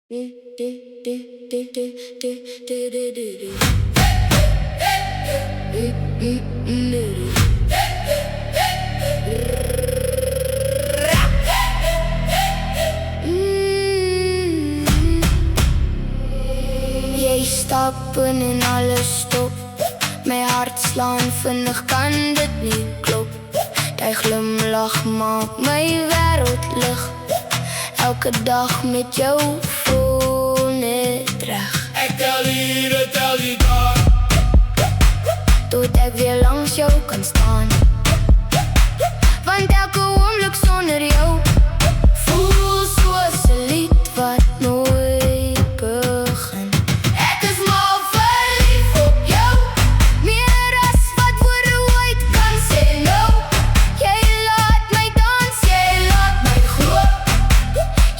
Jy stap in en alles stop. My hart slaan vinnig, kan dit nie klop. Jy glimlach maak my wêreld lig. Elke dag met jou voel net reg. Ek tel hier, ek tel die daar. Tot ek weer langs jou kan staan. Want elke oomblik sonder jou voel soos 'n lied wat nooit begin. Ek is mal verlief op jou, meer as wat woorde ooit kan sê nou. Jy laat my dans, jy laat my glo.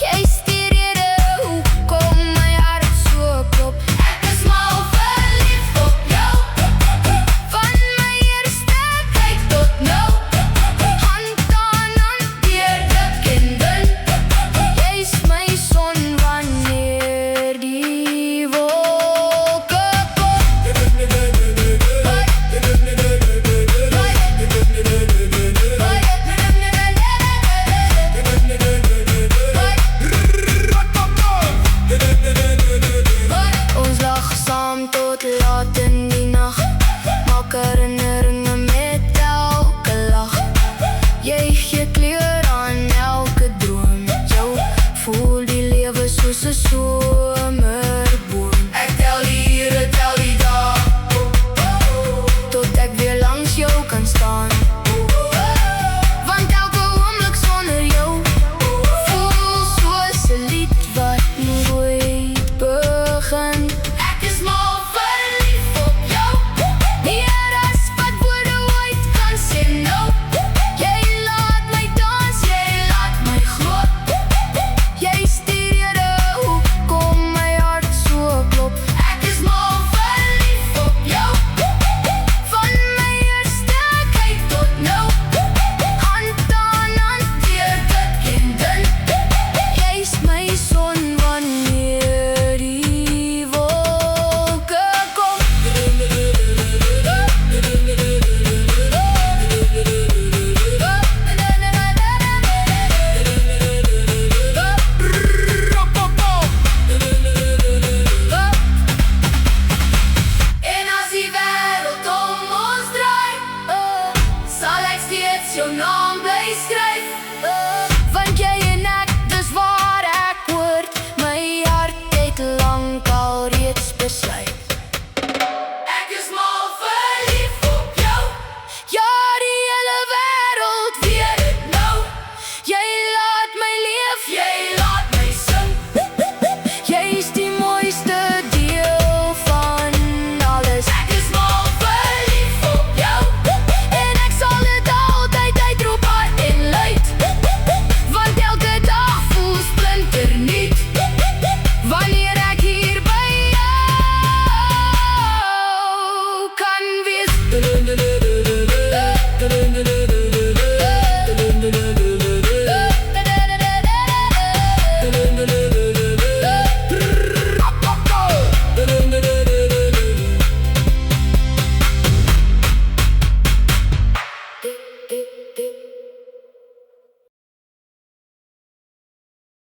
Jy stuur rede hoekom my hart so klop. Ek is mal verlief op jou, van my eerste kyk tot nou. Hand aan hand deur dik en dun. Jy's my son wanneer die wolke kom. Ons lag saam tot laat in die nag. Maak herinneringe met elke lach. Jy gee kleur aan elke droom. Jou voel die lewe soos 'n